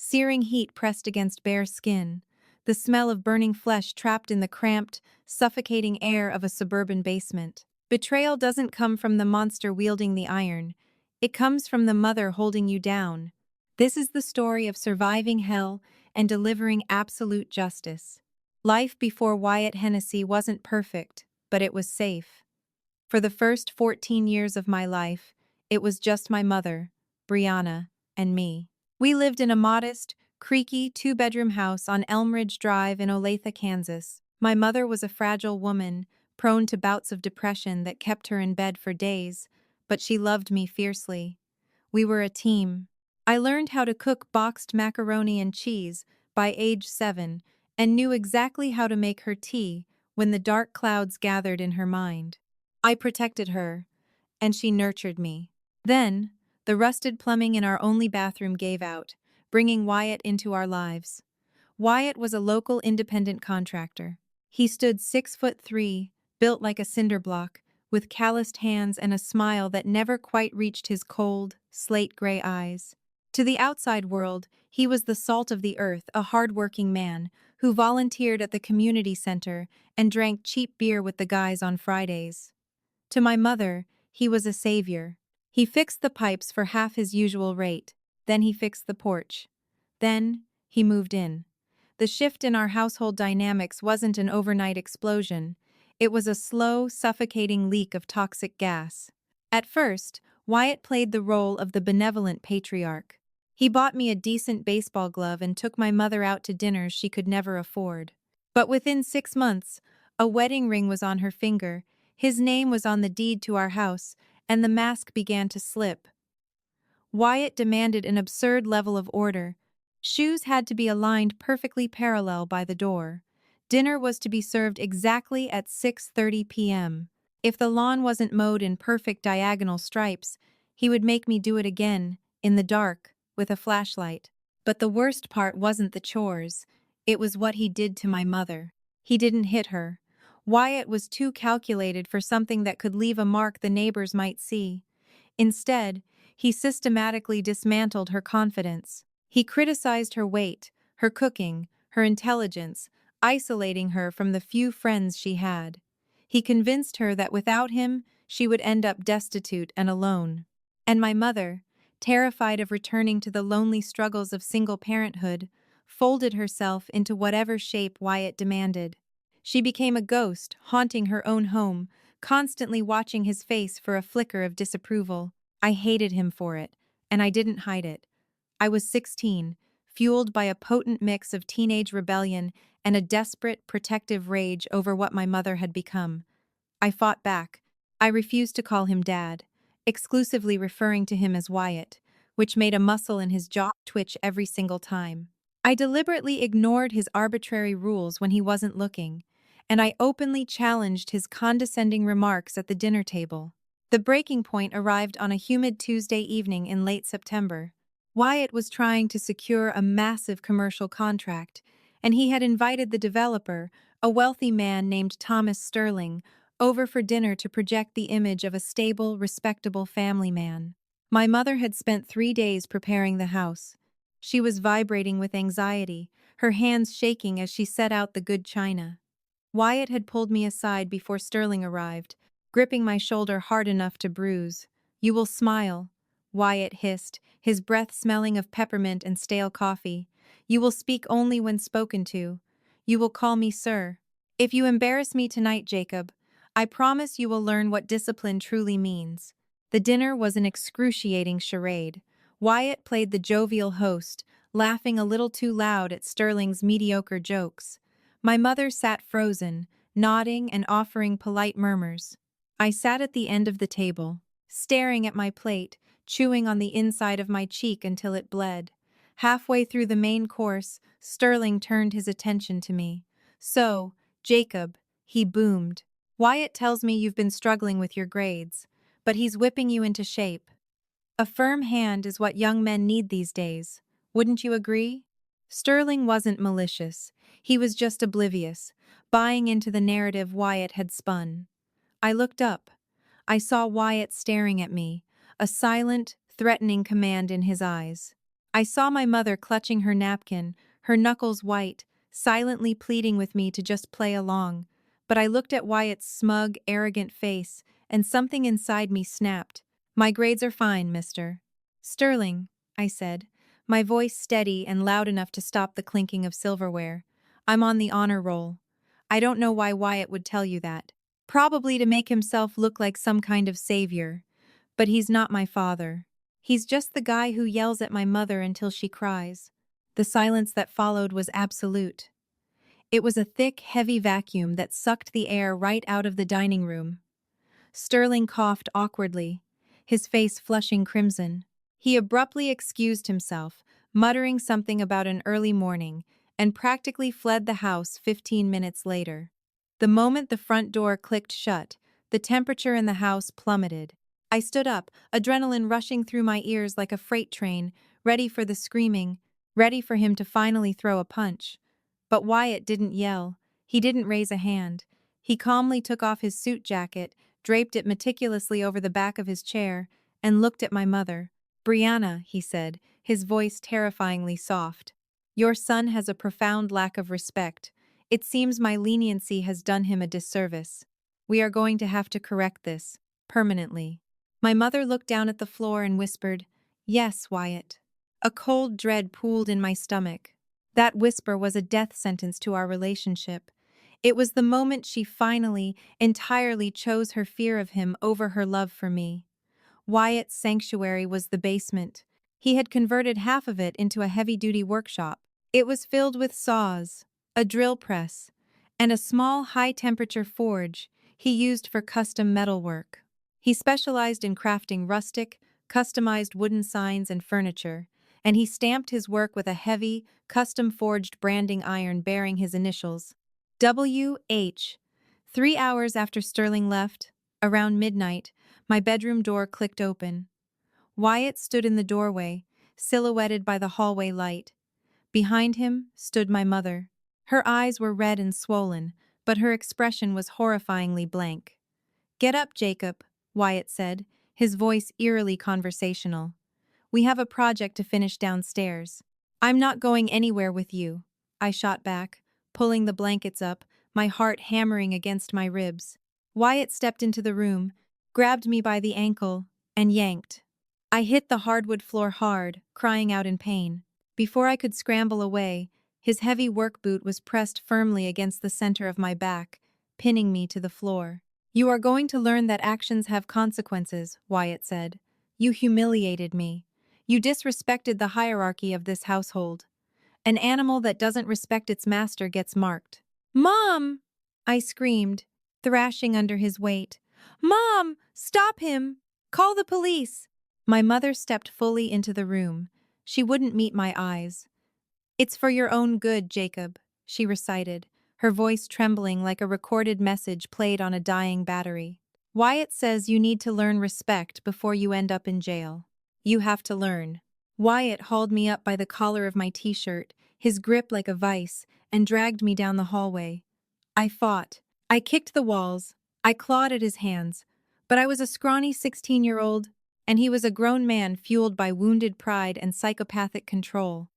searing heat pressed against bare skin, the smell of burning flesh trapped in the cramped, suffocating air of a suburban basement. Betrayal doesn't come from the monster wielding the iron. It comes from the mother holding you down. This is the story of surviving hell and delivering absolute justice. Life before Wyatt Hennessy wasn't perfect, but it was safe. For the first 14 years of my life, it was just my mother, Brianna, and me. We lived in a modest, creaky two-bedroom house on Elmridge Drive in Olathe, Kansas. My mother was a fragile woman, prone to bouts of depression that kept her in bed for days, but she loved me fiercely. We were a team. I learned how to cook boxed macaroni and cheese by age 7 and knew exactly how to make her tea when the dark clouds gathered in her mind. I protected her, and she nurtured me. Then, the rusted plumbing in our only bathroom gave out, bringing Wyatt into our lives. Wyatt was a local independent contractor. He stood 6'3", built like a cinder block, with calloused hands and a smile that never quite reached his cold, slate-gray eyes. To the outside world, he was the salt of the earth, a hard-working man who volunteered at the community center and drank cheap beer with the guys on Fridays. To my mother, he was a savior. He fixed the pipes for half his usual rate, then he fixed the porch. Then, he moved in. The shift in our household dynamics wasn't an overnight explosion. It was a slow, suffocating leak of toxic gas. At first, Wyatt played the role of the benevolent patriarch. He bought me a decent baseball glove and took my mother out to dinners she could never afford. But within 6 months, a wedding ring was on her finger, his name was on the deed to our house, and the mask began to slip. Wyatt demanded an absurd level of order. Shoes had to be aligned perfectly parallel by the door. Dinner was to be served exactly at 6:30 p.m. If the lawn wasn't mowed in perfect diagonal stripes, he would make me do it again, in the dark, with a flashlight. But the worst part wasn't the chores. It was what he did to my mother. He didn't hit her. Wyatt was too calculated for something that could leave a mark the neighbors might see. Instead, he systematically dismantled her confidence. He criticized her weight, her cooking, her intelligence, isolating her from the few friends she had. He convinced her that without him, she would end up destitute and alone. And my mother, terrified of returning to the lonely struggles of single parenthood, folded herself into whatever shape Wyatt demanded. She became a ghost, haunting her own home, constantly watching his face for a flicker of disapproval. I hated him for it, and I didn't hide it. I was 16, fueled by a potent mix of teenage rebellion and a desperate, protective rage over what my mother had become. I fought back. I refused to call him Dad, exclusively referring to him as Wyatt, which made a muscle in his jaw twitch every single time. I deliberately ignored his arbitrary rules when he wasn't looking, and I openly challenged his condescending remarks at the dinner table. The breaking point arrived on a humid Tuesday evening in late September. Wyatt was trying to secure a massive commercial contract, and he had invited the developer, a wealthy man named Thomas Sterling, over for dinner to project the image of a stable, respectable family man. My mother had spent 3 days preparing the house. She was vibrating with anxiety, her hands shaking as she set out the good china. Wyatt had pulled me aside before Sterling arrived, gripping my shoulder hard enough to bruise. "You will smile," Wyatt hissed, his breath smelling of peppermint and stale coffee. "You will speak only when spoken to. You will call me sir. If you embarrass me tonight, Jacob, I promise you will learn what discipline truly means." The dinner was an excruciating charade. Wyatt played the jovial host, laughing a little too loud at Sterling's mediocre jokes. My mother sat frozen, nodding and offering polite murmurs. I sat at the end of the table, staring at my plate, chewing on the inside of my cheek until it bled. Halfway through the main course, Sterling turned his attention to me. "So, Jacob," he boomed, "Wyatt tells me you've been struggling with your grades, but he's whipping you into shape. A firm hand is what young men need these days. Wouldn't you agree?" Sterling wasn't malicious. He was just oblivious, buying into the narrative Wyatt had spun. I looked up. I saw Wyatt staring at me, a silent, threatening command in his eyes. I saw my mother clutching her napkin, her knuckles white, silently pleading with me to just play along. But I looked at Wyatt's smug, arrogant face, and something inside me snapped. My grades are fine, mister. Sterling, I said, my voice steady and loud enough to stop the clinking of silverware. I'm on the honor roll. I don't know why Wyatt would tell you that. Probably to make himself look like some kind of savior. But he's not my father. He's just the guy who yells at my mother until she cries. The silence that followed was absolute. It was a thick, heavy vacuum that sucked the air right out of the dining room. Sterling coughed awkwardly, his face flushing crimson. He abruptly excused himself, muttering something about an early morning, and practically fled the house 15 minutes later. The moment the front door clicked shut, the temperature in the house plummeted. I stood up, adrenaline rushing through my ears like a freight train, ready for the screaming, ready for him to finally throw a punch. But Wyatt didn't yell. He didn't raise a hand. He calmly took off his suit jacket, draped it meticulously over the back of his chair, and looked at my mother. "Brianna," he said, his voice terrifyingly soft. "Your son has a profound lack of respect. It seems my leniency has done him a disservice. We are going to have to correct this, permanently." My mother looked down at the floor and whispered, "Yes, Wyatt." A cold dread pooled in my stomach. That whisper was a death sentence to our relationship. It was the moment she finally, entirely chose her fear of him over her love for me. Wyatt's sanctuary was the basement. He had converted half of it into a heavy-duty workshop. It was filled with saws, a drill press, and a small high-temperature forge he used for custom metalwork. He specialized in crafting rustic, customized wooden signs and furniture, and he stamped his work with a heavy, custom-forged branding iron bearing his initials, W.H. 3 hours after Sterling left, around midnight, my bedroom door clicked open. Wyatt stood in the doorway, silhouetted by the hallway light. Behind him stood my mother. Her eyes were red and swollen, but her expression was horrifyingly blank. "Get up, Jacob," Wyatt said, his voice eerily conversational. "We have a project to finish downstairs." "I'm not going anywhere with you," I shot back, pulling the blankets up, my heart hammering against my ribs. Wyatt stepped into the room, grabbed me by the ankle, and yanked. I hit the hardwood floor hard, crying out in pain. Before I could scramble away, his heavy work boot was pressed firmly against the center of my back, pinning me to the floor. "You are going to learn that actions have consequences," Wyatt said. "You humiliated me. You disrespected the hierarchy of this household. An animal that doesn't respect its master gets marked." "Mom!" I screamed, thrashing under his weight. "Mom! Stop him! Call the police!" My mother stepped fully into the room. She wouldn't meet my eyes. "It's for your own good, Jacob," she recited, her voice trembling like a recorded message played on a dying battery. "Wyatt says you need to learn respect before you end up in jail. You have to learn." Wyatt hauled me up by the collar of my t-shirt, his grip like a vice, and dragged me down the hallway. I fought. I kicked the walls. I clawed at his hands. But I was a scrawny 16-year-old, and he was a grown man fueled by wounded pride and psychopathic control.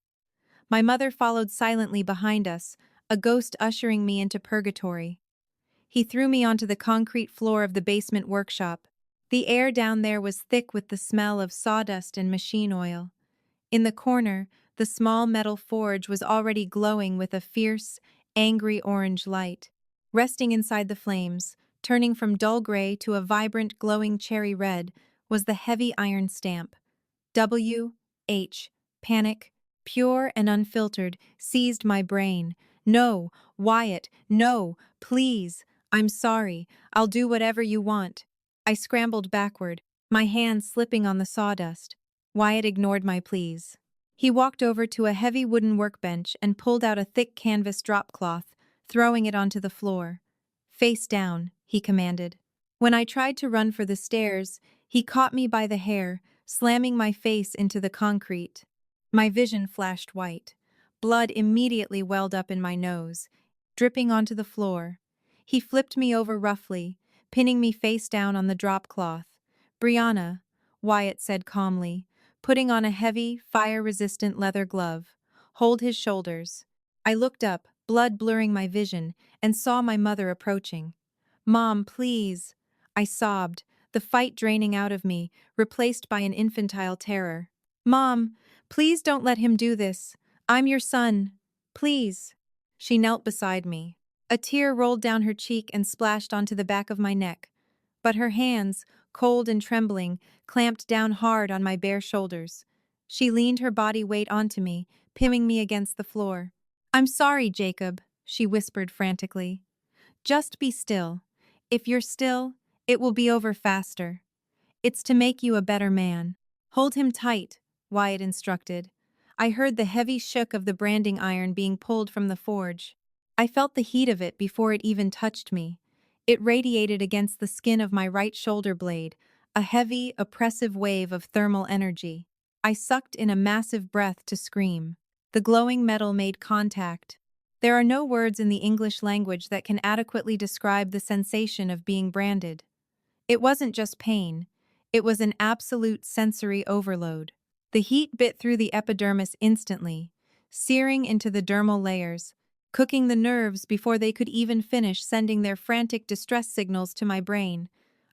My mother followed silently behind us, a ghost ushering me into purgatory. He threw me onto the concrete floor of the basement workshop. The air down there was thick with the smell of sawdust and machine oil. In the corner, the small metal forge was already glowing with a fierce, angry orange light. Resting inside the flames, turning from dull gray to a vibrant, glowing cherry red, was the heavy iron stamp. W.H. Panic, pure and unfiltered, seized my brain. "No, Wyatt, no, please. I'm sorry. I'll do whatever you want." I scrambled backward, my hands slipping on the sawdust. Wyatt ignored my pleas. He walked over to a heavy wooden workbench and pulled out a thick canvas drop cloth, throwing it onto the floor. "Face down," he commanded. When I tried to run for the stairs, he caught me by the hair, slamming my face into the concrete. My vision flashed white. Blood immediately welled up in my nose, dripping onto the floor. He flipped me over roughly, pinning me face down on the drop cloth. "Brianna," Wyatt said calmly, putting on a heavy, fire-resistant leather glove. Hold his shoulders. I looked up, blood blurring my vision, and saw my mother approaching. Mom, please. I sobbed, the fight draining out of me, replaced by an infantile terror. Mom, please don't let him do this. I'm your son. Please. She knelt beside me. A tear rolled down her cheek and splashed onto the back of my neck. But her hands, cold and trembling, clamped down hard on my bare shoulders. She leaned her body weight onto me, pinning me against the floor. I'm sorry, Jacob, she whispered frantically. Just be still. If you're still, it will be over faster. It's to make you a better man. Hold him tight, Wyatt instructed. I heard the heavy shook of the branding iron being pulled from the forge. I felt the heat of it before it even touched me. It radiated against the skin of my right shoulder blade, a heavy, oppressive wave of thermal energy. I sucked in a massive breath to scream. The glowing metal made contact. There are no words in the English language that can adequately describe the sensation of being branded. It wasn't just pain. It was an absolute sensory overload. The heat bit through the epidermis instantly, searing into the dermal layers, cooking the nerves before they could even finish sending their frantic distress signals to my brain.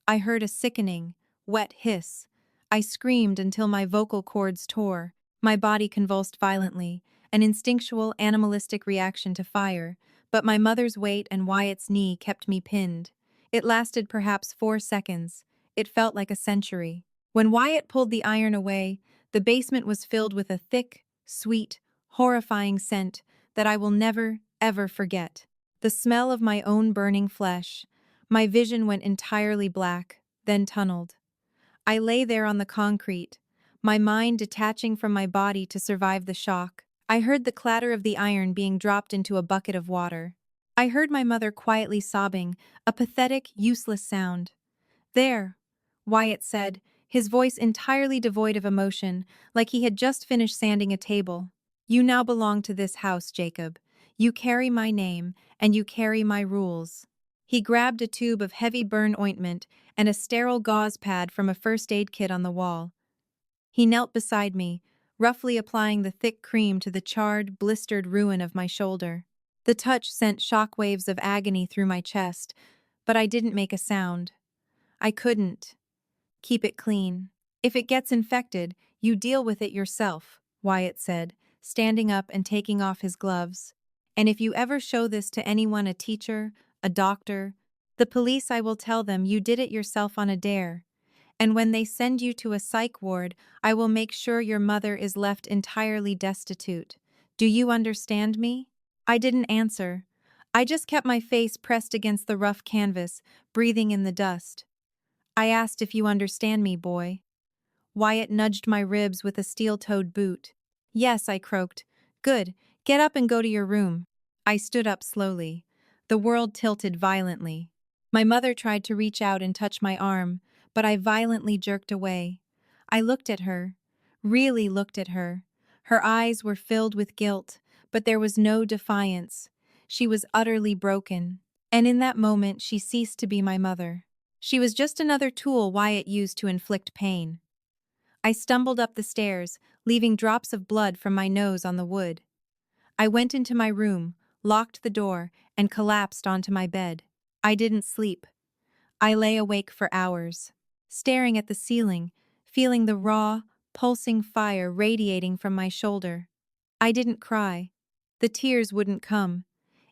I heard a sickening, wet hiss. I screamed until my vocal cords tore. My body convulsed violently, an instinctual, animalistic reaction to fire, but my mother's weight and Wyatt's knee kept me pinned. It lasted perhaps 4 seconds. It felt like a century. When Wyatt pulled the iron away, the basement was filled with a thick, sweet, horrifying scent that I will never, ever forget. The smell of my own burning flesh. My vision went entirely black, then tunneled. I lay there on the concrete, my mind detaching from my body to survive the shock. I heard the clatter of the iron being dropped into a bucket of water. I heard my mother quietly sobbing, a pathetic, useless sound. There, Wyatt said, his voice entirely devoid of emotion, like he had just finished sanding a table. You now belong to this house, Jacob. You carry my name, and you carry my rules. He grabbed a tube of heavy burn ointment and a sterile gauze pad from a first aid kit on the wall. He knelt beside me, roughly applying the thick cream to the charred, blistered ruin of my shoulder. The touch sent shock waves of agony through my chest, but I didn't make a sound. I couldn't. Keep it clean. If it gets infected, you deal with it yourself, Wyatt said, standing up and taking off his gloves. And if you ever show this to anyone, a teacher, a doctor, the police, I will tell them you did it yourself on a dare. And when they send you to a psych ward, I will make sure your mother is left entirely destitute. Do you understand me? I didn't answer. I just kept my face pressed against the rough canvas, breathing in the dust. I asked if you understand me, boy. Wyatt nudged my ribs with a steel-toed boot. Yes, I croaked. Good, get up and go to your room. I stood up slowly. The world tilted violently. My mother tried to reach out and touch my arm, but I violently jerked away. I looked at her, really looked at her. Her eyes were filled with guilt, but there was no defiance. She was utterly broken. And in that moment, she ceased to be my mother. She was just another tool Wyatt used to inflict pain. I stumbled up the stairs, leaving drops of blood from my nose on the wood. I went into my room, locked the door, and collapsed onto my bed. I didn't sleep. I lay awake for hours, staring at the ceiling, feeling the raw, pulsing fire radiating from my shoulder. I didn't cry. The tears wouldn't come.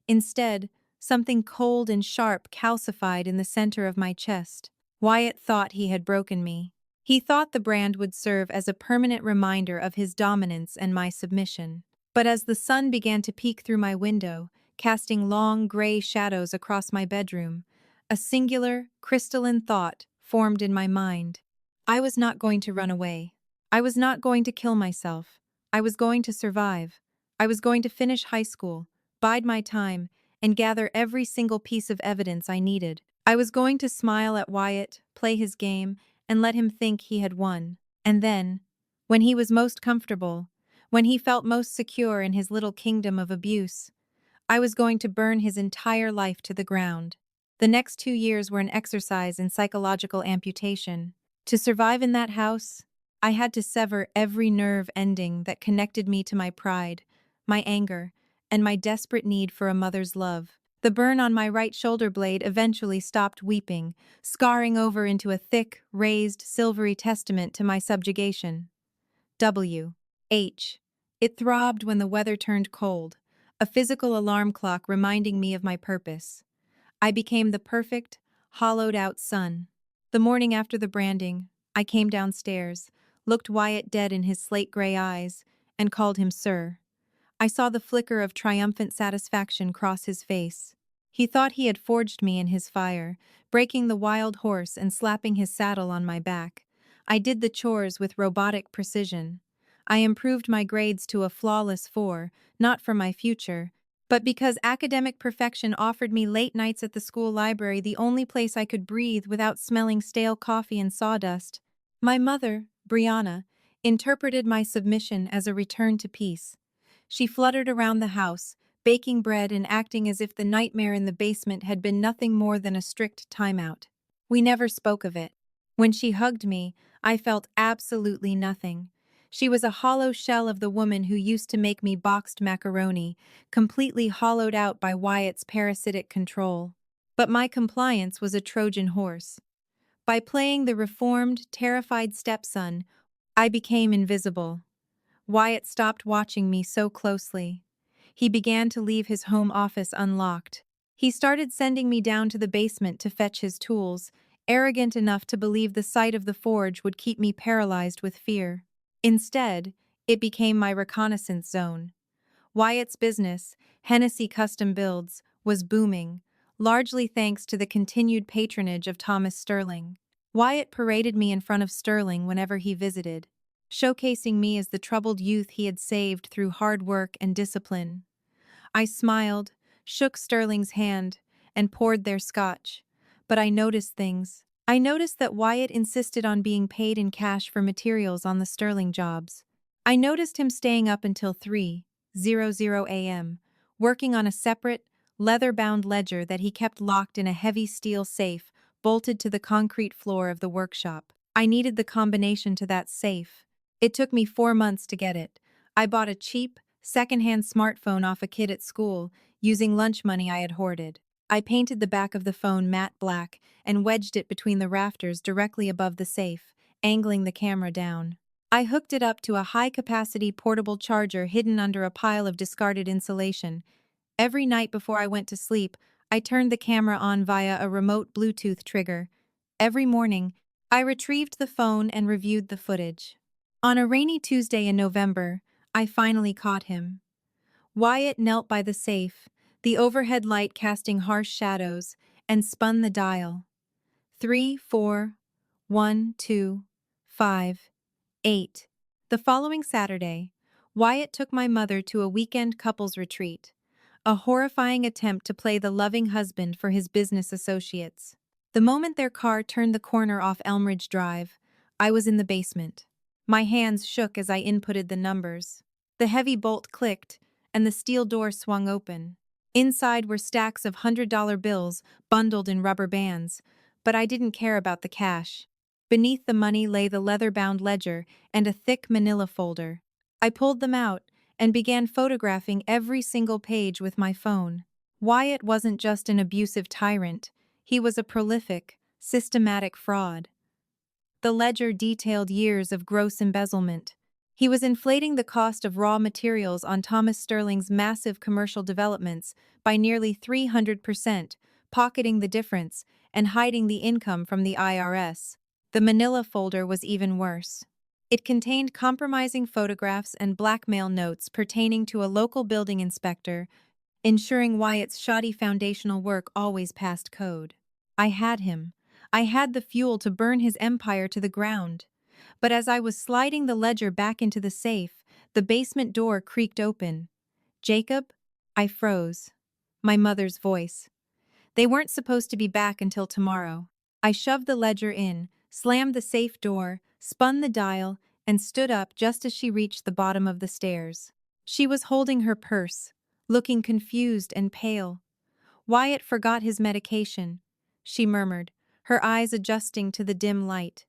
Instead, something cold and sharp calcified in the center of my chest. Wyatt thought he had broken me. He thought the brand would serve as a permanent reminder of his dominance and my submission. But as the sun began to peek through my window, casting long gray shadows across my bedroom, a singular, crystalline thought formed in my mind. I was not going to run away. I was not going to kill myself. I was going to survive. I was going to finish high school, bide my time, and gather every single piece of evidence I needed. I was going to smile at Wyatt, play his game, and let him think he had won. And then, when he was most comfortable, when he felt most secure in his little kingdom of abuse, I was going to burn his entire life to the ground. The next 2 years were an exercise in psychological amputation. To survive in that house, I had to sever every nerve ending that connected me to my pride, my anger, and my desperate need for a mother's love. The burn on my right shoulder blade eventually stopped weeping, scarring over into a thick, raised, silvery testament to my subjugation. W. H. It throbbed when the weather turned cold, a physical alarm clock reminding me of my purpose. I became the perfect, hollowed-out son. The morning after the branding, I came downstairs, looked Wyatt dead in his slate-gray eyes, and called him Sir. I saw the flicker of triumphant satisfaction cross his face. He thought he had forged me in his fire, breaking the wild horse and slapping his saddle on my back. I did the chores with robotic precision. I improved my grades to a flawless 4, not for my future, but because academic perfection offered me late nights at the school library, the only place I could breathe without smelling stale coffee and sawdust. My mother, Brianna, interpreted my submission as a return to peace. She fluttered around the house, baking bread and acting as if the nightmare in the basement had been nothing more than a strict timeout. We never spoke of it. When she hugged me, I felt absolutely nothing. She was a hollow shell of the woman who used to make me boxed macaroni, completely hollowed out by Wyatt's parasitic control. But my compliance was a Trojan horse. By playing the reformed, terrified stepson, I became invisible. Wyatt stopped watching me so closely. He began to leave his home office unlocked. He started sending me down to the basement to fetch his tools, arrogant enough to believe the sight of the forge would keep me paralyzed with fear. Instead, it became my reconnaissance zone. Wyatt's business, Hennessy Custom Builds, was booming, largely thanks to the continued patronage of Thomas Sterling. Wyatt paraded me in front of Sterling whenever he visited, showcasing me as the troubled youth he had saved through hard work and discipline. I smiled, shook Sterling's hand, and poured their scotch. But I noticed things. I noticed that Wyatt insisted on being paid in cash for materials on the Sterling jobs. I noticed him staying up until 3:00 a.m., working on a separate, leather-bound ledger that he kept locked in a heavy steel safe bolted to the concrete floor of the workshop. I needed the combination to that safe. It took me 4 months to get it. I bought a cheap, second-hand smartphone off a kid at school, using lunch money I had hoarded. I painted the back of the phone matte black and wedged it between the rafters directly above the safe, angling the camera down. I hooked it up to a high-capacity portable charger hidden under a pile of discarded insulation. Every night before I went to sleep, I turned the camera on via a remote Bluetooth trigger. Every morning, I retrieved the phone and reviewed the footage. On a rainy Tuesday in November, I finally caught him. Wyatt knelt by the safe, the overhead light casting harsh shadows, and spun the dial. 3, 4, 1, 2, 5, 8. The following Saturday, Wyatt took my mother to a weekend couples retreat, a horrifying attempt to play the loving husband for his business associates. The moment their car turned the corner off Elmridge Drive, I was in the basement. My hands shook as I inputted the numbers. The heavy bolt clicked, and the steel door swung open. Inside were stacks of $100 bills bundled in rubber bands, but I didn't care about the cash. Beneath the money lay the leather-bound ledger and a thick manila folder. I pulled them out and began photographing every single page with my phone. Wyatt wasn't just an abusive tyrant, he was a prolific, systematic fraud. The ledger detailed years of gross embezzlement. He was inflating the cost of raw materials on Thomas Sterling's massive commercial developments by nearly 300%, pocketing the difference and hiding the income from the IRS. The manila folder was even worse. It contained compromising photographs and blackmail notes pertaining to a local building inspector, ensuring Wyatt's shoddy foundational work always passed code. I had him. I had the fuel to burn his empire to the ground. But as I was sliding the ledger back into the safe, the basement door creaked open. "Jacob?" I froze. My mother's voice. They weren't supposed to be back until tomorrow. I shoved the ledger in, slammed the safe door, spun the dial, and stood up just as she reached the bottom of the stairs. She was holding her purse, looking confused and pale. "Wyatt forgot his medication," she murmured, her eyes adjusting to the dim light.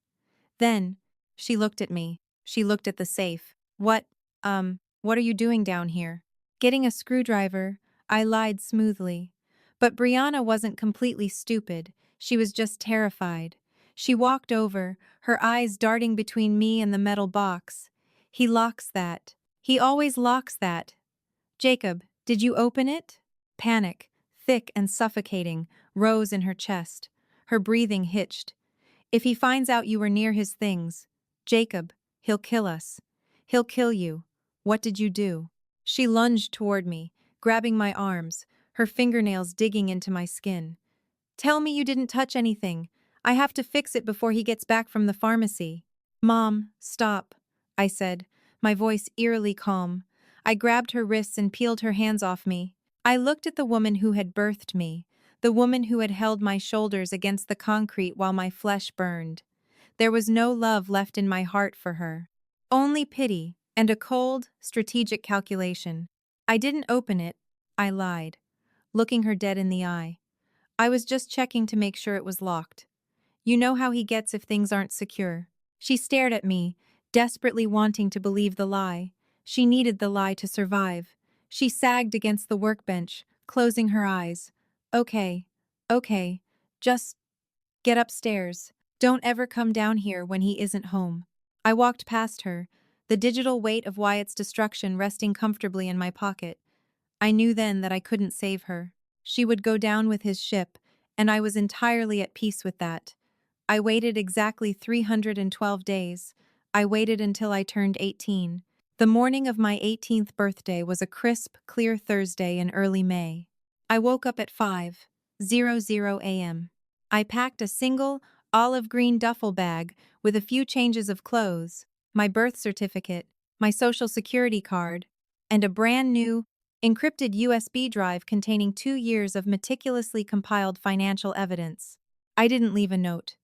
Then, she looked at me. She looked at the safe. What are you doing down here? Getting a screwdriver, I lied smoothly. But Brianna wasn't completely stupid. She was just terrified. She walked over, her eyes darting between me and the metal box. He locks that. He always locks that. Jacob, did you open it? Panic, thick and suffocating, rose in her chest. Her breathing hitched. If he finds out you were near his things, Jacob, he'll kill us. He'll kill you. What did you do? She lunged toward me, grabbing my arms, her fingernails digging into my skin. Tell me you didn't touch anything. I have to fix it before he gets back from the pharmacy. Mom, stop, I said, my voice eerily calm. I grabbed her wrists and peeled her hands off me. I looked at the woman who had birthed me, the woman who had held my shoulders against the concrete while my flesh burned. There was no love left in my heart for her. Only pity and a cold, strategic calculation. I didn't open it, I lied, looking her dead in the eye. I was just checking to make sure it was locked. You know how he gets if things aren't secure. She stared at me, desperately wanting to believe the lie. She needed the lie to survive. She sagged against the workbench, closing her eyes. Okay, just get upstairs. Don't ever come down here when he isn't home. I walked past her, the digital weight of Wyatt's destruction resting comfortably in my pocket. I knew then that I couldn't save her. She would go down with his ship, and I was entirely at peace with that. I waited exactly 312 days. I waited until I turned 18. The morning of my 18th birthday was a crisp, clear Thursday in early May. I woke up at 5:00 a.m. I packed a single, olive green duffel bag with a few changes of clothes, my birth certificate, my social security card, and a brand new, encrypted USB drive containing 2 years of meticulously compiled financial evidence. I didn't leave a note.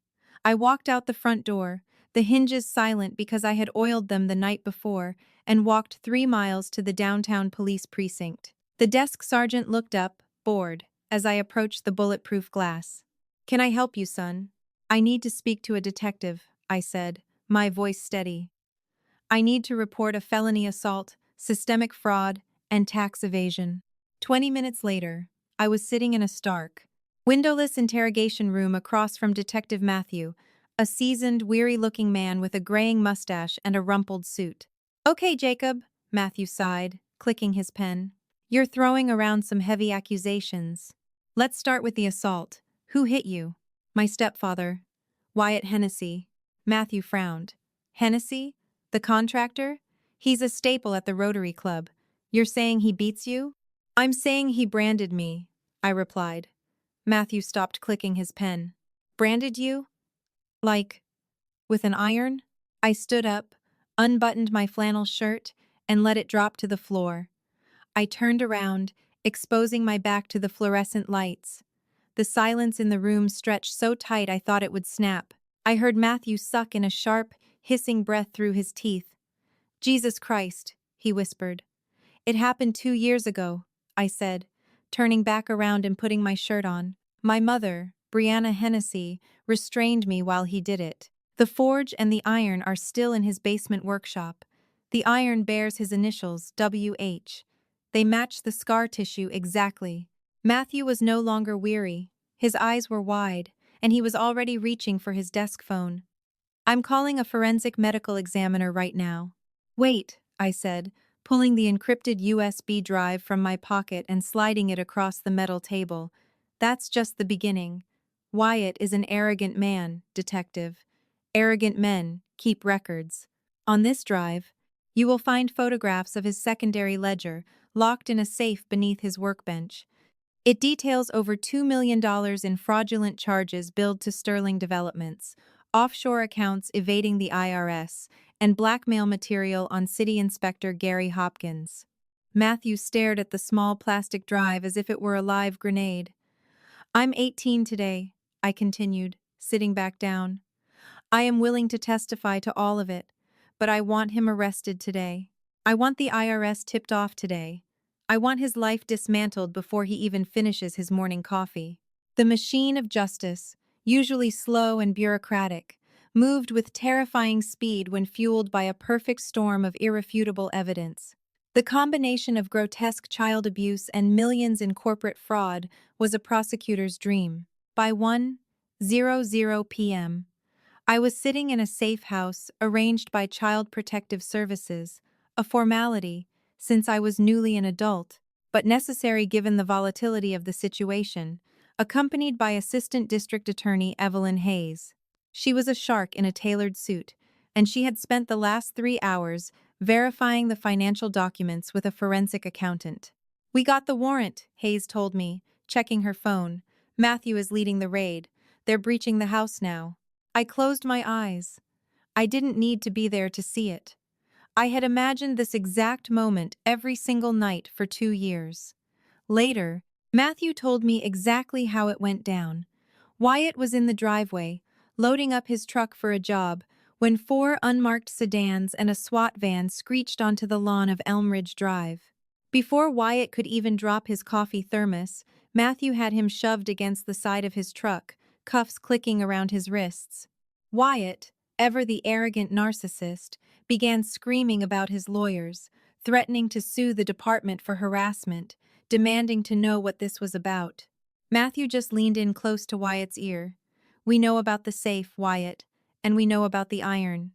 I walked out the front door, the hinges silent because I had oiled them the night before, and walked 3 miles to the downtown police precinct. The desk sergeant looked up, bored, as I approached the bulletproof glass. Can I help you, son? I need to speak to a detective, I said, my voice steady. I need to report a felony assault, systemic fraud, and tax evasion. 20 minutes later, I was sitting in a stark, windowless interrogation room across from Detective Matthew, a seasoned, weary-looking man with a graying mustache and a rumpled suit. Okay, Jacob, Matthew sighed, clicking his pen. You're throwing around some heavy accusations. Let's start with the assault. Who hit you? My stepfather, Wyatt Hennessy. Matthew frowned. Hennessy? The contractor? He's a staple at the Rotary Club. You're saying he beats you? I'm saying he branded me, I replied. Matthew stopped clicking his pen. Branded you? Like, with an iron? I stood up, unbuttoned my flannel shirt, and let it drop to the floor. I turned around, exposing my back to the fluorescent lights. The silence in the room stretched so tight I thought it would snap. I heard Matthew suck in a sharp, hissing breath through his teeth. Jesus Christ, he whispered. It happened 2 years ago, I said, turning back around and putting my shirt on. My mother, Brianna Hennessy, restrained me while he did it. The forge and the iron are still in his basement workshop. The iron bears his initials, WH. They match the scar tissue exactly. Matthew was no longer weary. His eyes were wide, and he was already reaching for his desk phone. I'm calling a forensic medical examiner right now. Wait, I said, pulling the encrypted USB drive from my pocket and sliding it across the metal table. That's just the beginning. Wyatt is an arrogant man, detective. Arrogant men keep records. On this drive, you will find photographs of his secondary ledger, locked in a safe beneath his workbench. It details over $2 million in fraudulent charges billed to Sterling Developments, offshore accounts evading the IRS, and blackmail material on City Inspector Gary Hopkins. Matthew stared at the small plastic drive as if it were a live grenade. I'm 18 today, I continued, sitting back down. I am willing to testify to all of it, but I want him arrested today. I want the IRS tipped off today. I want his life dismantled before he even finishes his morning coffee. The machine of justice, usually slow and bureaucratic, moved with terrifying speed when fueled by a perfect storm of irrefutable evidence. The combination of grotesque child abuse and millions in corporate fraud was a prosecutor's dream. By 1:00 p.m., I was sitting in a safe house arranged by Child Protective Services, a formality, since I was newly an adult, but necessary given the volatility of the situation, accompanied by Assistant District Attorney Evelyn Hayes. She was a shark in a tailored suit, and she had spent the last 3 hours verifying the financial documents with a forensic accountant. "We got the warrant," Hayes told me, checking her phone. "Matthew is leading the raid. They're breaching the house now." I closed my eyes. I didn't need to be there to see it. I had imagined this exact moment every single night for 2 years. Later, Matthew told me exactly how it went down. Wyatt was in the driveway, loading up his truck for a job, when 4 unmarked sedans and a SWAT van screeched onto the lawn of Elm Ridge Drive. Before Wyatt could even drop his coffee thermos, Matthew had him shoved against the side of his truck, cuffs clicking around his wrists. Wyatt, ever the arrogant narcissist, began screaming about his lawyers, threatening to sue the department for harassment, demanding to know what this was about. Matthew just leaned in close to Wyatt's ear. "We know about the safe, Wyatt, and we know about the iron.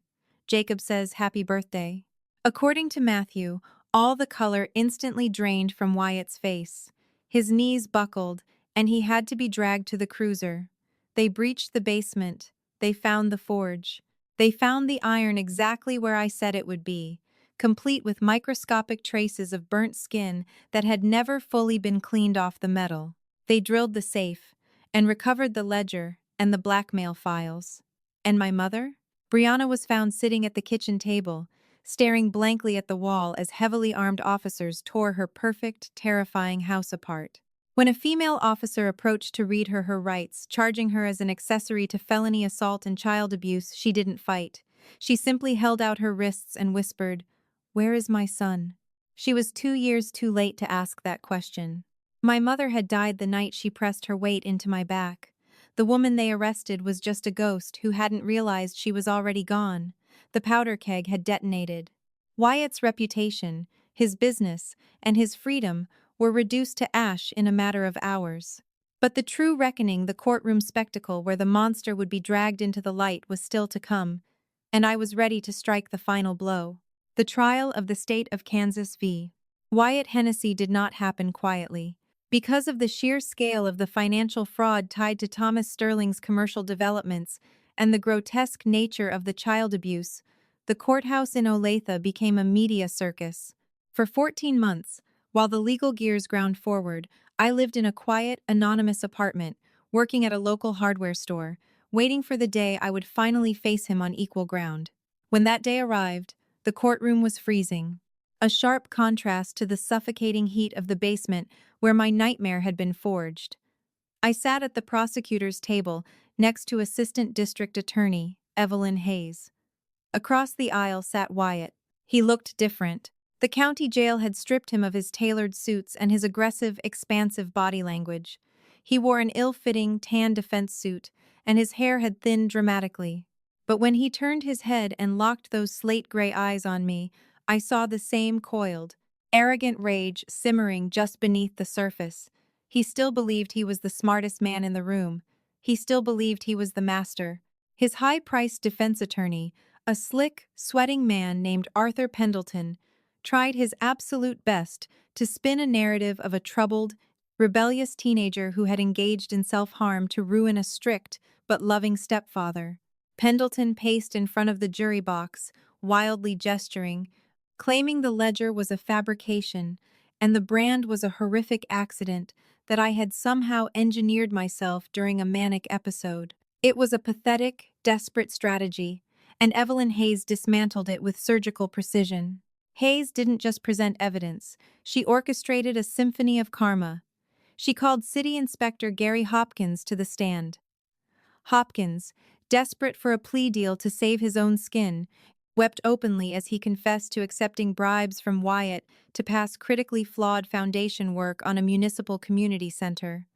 Jacob says happy birthday." According to Matthew, all the color instantly drained from Wyatt's face. His knees buckled, and he had to be dragged to the cruiser. They breached the basement. They found the forge. They found the iron exactly where I said it would be, complete with microscopic traces of burnt skin that had never fully been cleaned off the metal. They drilled the safe and recovered the ledger and the blackmail files. And my mother? Brianna was found sitting at the kitchen table, staring blankly at the wall as heavily armed officers tore her perfect, terrifying house apart. When a female officer approached to read her rights, charging her as an accessory to felony assault and child abuse, she didn't fight. She simply held out her wrists and whispered, "Where is my son?" She was 2 years too late to ask that question. My mother had died the night she pressed her weight into my back. The woman they arrested was just a ghost who hadn't realized she was already gone. The powder keg had detonated. Wyatt's reputation, his business, and his freedom were reduced to ash in a matter of hours. But the true reckoning, the courtroom spectacle where the monster would be dragged into the light, was still to come, and I was ready to strike the final blow. The trial of the state of Kansas v. Wyatt Hennessy did not happen quietly. Because of the sheer scale of the financial fraud tied to Thomas Sterling's commercial developments and the grotesque nature of the child abuse, the courthouse in Olathe became a media circus. For 14 months, while the legal gears ground forward, I lived in a quiet, anonymous apartment, working at a local hardware store, waiting for the day I would finally face him on equal ground. When that day arrived, the courtroom was freezing, a sharp contrast to the suffocating heat of the basement where my nightmare had been forged. I sat at the prosecutor's table next to Assistant District Attorney Evelyn Hayes. Across the aisle sat Wyatt. He looked different. The county jail had stripped him of his tailored suits and his aggressive, expansive body language. He wore an ill-fitting, tan defense suit, and his hair had thinned dramatically. But when he turned his head and locked those slate-gray eyes on me, I saw the same coiled, arrogant rage simmering just beneath the surface. He still believed he was the smartest man in the room. He still believed he was the master. His high-priced defense attorney, a slick, sweating man named Arthur Pendleton, tried his absolute best to spin a narrative of a troubled, rebellious teenager who had engaged in self-harm to ruin a strict but loving stepfather. Pendleton paced in front of the jury box, wildly gesturing, claiming the ledger was a fabrication and the brand was a horrific accident that I had somehow engineered myself during a manic episode. It was a pathetic, desperate strategy, and Evelyn Hayes dismantled it with surgical precision. Hayes didn't just present evidence, she orchestrated a symphony of karma. She called City Inspector Gary Hopkins to the stand. Hopkins, desperate for a plea deal to save his own skin, wept openly as he confessed to accepting bribes from Wyatt to pass critically flawed foundation work on a municipal community center.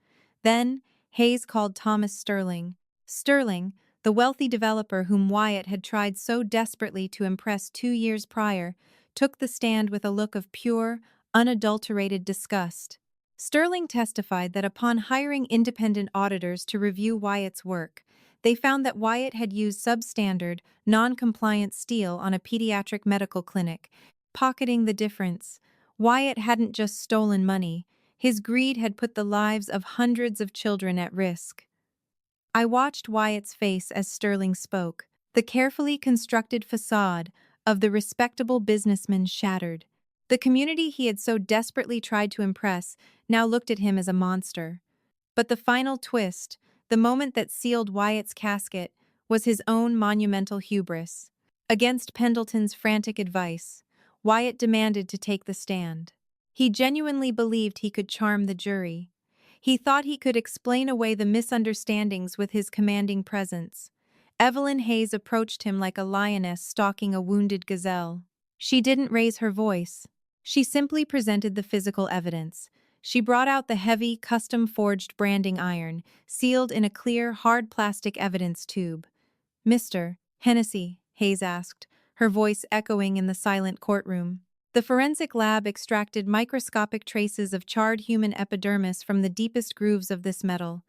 Then, Hayes called Thomas Sterling. Sterling, The wealthy developer whom Wyatt had tried so desperately to impress 2 years prior took the stand with a look of pure, unadulterated disgust. Sterling testified that upon hiring independent auditors to review Wyatt's work, they found that Wyatt had used substandard, non-compliant steel on a pediatric medical clinic, pocketing the difference. Wyatt hadn't just stolen money, his greed had put the lives of hundreds of children at risk. I watched Wyatt's face as Sterling spoke. The carefully constructed facade of the respectable businessman shattered. The community he had so desperately tried to impress now looked at him as a monster. But the final twist, the moment that sealed Wyatt's casket, was his own monumental hubris. Against Pendleton's frantic advice, Wyatt demanded to take the stand. He genuinely believed he could charm the jury. He thought he could explain away the misunderstandings with his commanding presence. Evelyn Hayes approached him like a lioness stalking a wounded gazelle. She didn't raise her voice. She simply presented the physical evidence. She brought out the heavy, custom-forged branding iron, sealed in a clear, hard plastic evidence tube. "Mr. Hennessy," Hayes asked, her voice echoing in the silent courtroom. The forensic lab extracted microscopic traces of charred human epidermis from the deepest grooves of this metal.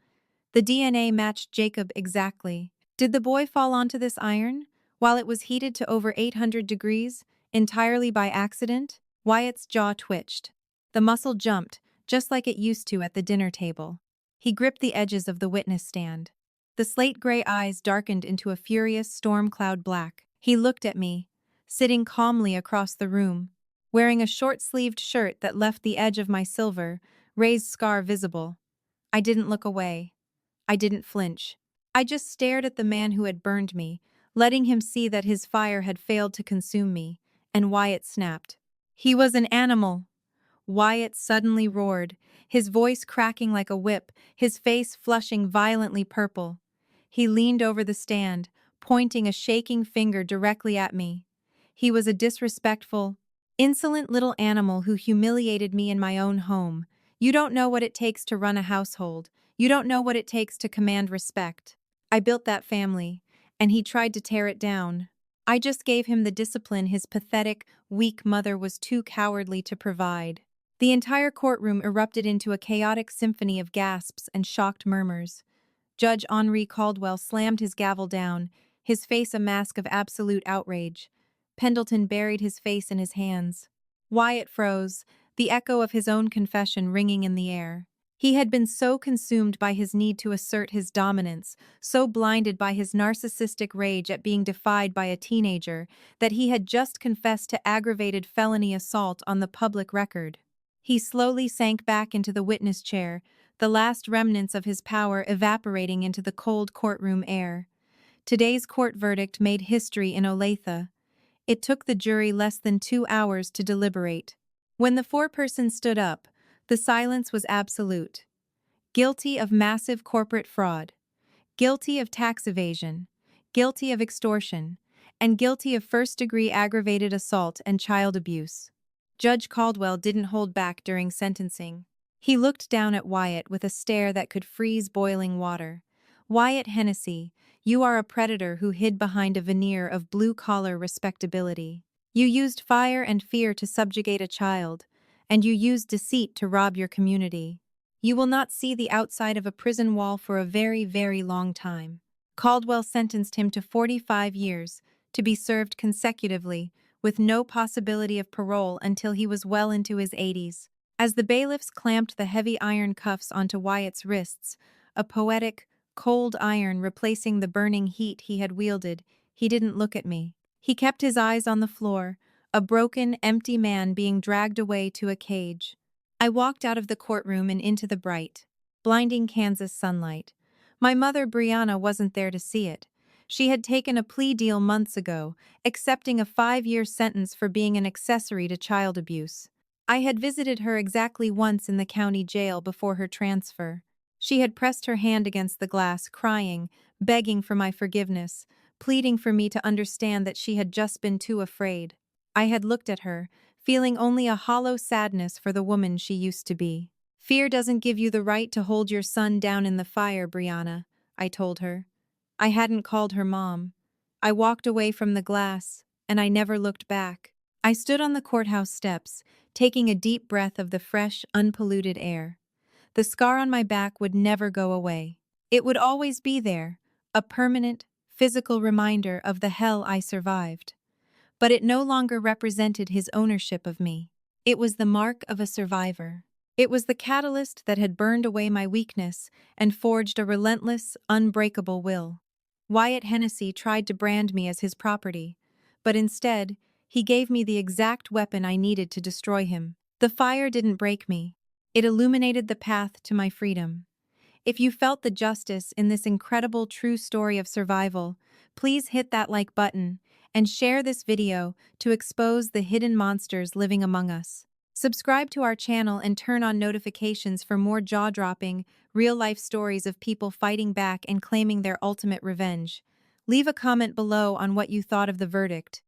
The DNA matched Jacob exactly. Did the boy fall onto this iron, while it was heated to over 800 degrees, entirely by accident? Wyatt's jaw twitched. The muscle jumped, just like it used to at the dinner table. He gripped the edges of the witness stand. The slate-gray eyes darkened into a furious storm cloud black. He looked at me, sitting calmly across the room, wearing a short-sleeved shirt that left the edge of my silver, raised scar visible. I didn't look away. I didn't flinch. I just stared at the man who had burned me, letting him see that his fire had failed to consume me, and Wyatt snapped. "He was an animal!" Wyatt suddenly roared, his voice cracking like a whip, his face flushing violently purple. He leaned over the stand, pointing a shaking finger directly at me. He was a disrespectful, insolent little animal who humiliated me in my own home. You don't know what it takes to run a household. You don't know what it takes to command respect. I built that family, and he tried to tear it down. I just gave him the discipline his pathetic, weak mother was too cowardly to provide. The entire courtroom erupted into a chaotic symphony of gasps and shocked murmurs. Judge Henri Caldwell slammed his gavel down, his face a mask of absolute outrage. Pendleton buried his face in his hands. Wyatt froze, the echo of his own confession ringing in the air. He had been so consumed by his need to assert his dominance, so blinded by his narcissistic rage at being defied by a teenager, that he had just confessed to aggravated felony assault on the public record. He slowly sank back into the witness chair, the last remnants of his power evaporating into the cold courtroom air. Today's court verdict made history in Olathe. It took the jury less than 2 hours to deliberate. When the foreperson stood up, the silence was absolute. Guilty of massive corporate fraud, guilty of tax evasion, guilty of extortion, and guilty of first-degree aggravated assault and child abuse. Judge Caldwell didn't hold back during sentencing. He looked down at Wyatt with a stare that could freeze boiling water. "Wyatt Hennessy, you are a predator who hid behind a veneer of blue-collar respectability. You used fire and fear to subjugate a child, and you used deceit to rob your community. You will not see the outside of a prison wall for a very, very long time." Caldwell sentenced him to 45 years, to be served consecutively, with no possibility of parole until he was well into his 80s. As the bailiffs clamped the heavy iron cuffs onto Wyatt's wrists, a poetic, cold iron replacing the burning heat he had wielded, he didn't look at me. He kept his eyes on the floor, a broken, empty man being dragged away to a cage. I walked out of the courtroom and into the bright, blinding Kansas sunlight. My mother, Brianna, wasn't there to see it. She had taken a plea deal months ago, accepting a 5-year sentence for being an accessory to child abuse. I had visited her exactly once in the county jail before her transfer. She had pressed her hand against the glass, crying, begging for my forgiveness, pleading for me to understand that she had just been too afraid. I had looked at her, feeling only a hollow sadness for the woman she used to be. "Fear doesn't give you the right to hold your son down in the fire, Brianna," I told her. I hadn't called her mom. I walked away from the glass, and I never looked back. I stood on the courthouse steps, taking a deep breath of the fresh, unpolluted air. The scar on my back would never go away. It would always be there, a permanent, physical reminder of the hell I survived. But it no longer represented his ownership of me. It was the mark of a survivor. It was the catalyst that had burned away my weakness and forged a relentless, unbreakable will. Wyatt Hennessy tried to brand me as his property, but instead, he gave me the exact weapon I needed to destroy him. The fire didn't break me. It illuminated the path to my freedom. If you felt the justice in this incredible true story of survival, please hit that like button and share this video to expose the hidden monsters living among us. Subscribe to our channel and turn on notifications for more jaw-dropping, real-life stories of people fighting back and claiming their ultimate revenge. Leave a comment below on what you thought of the verdict.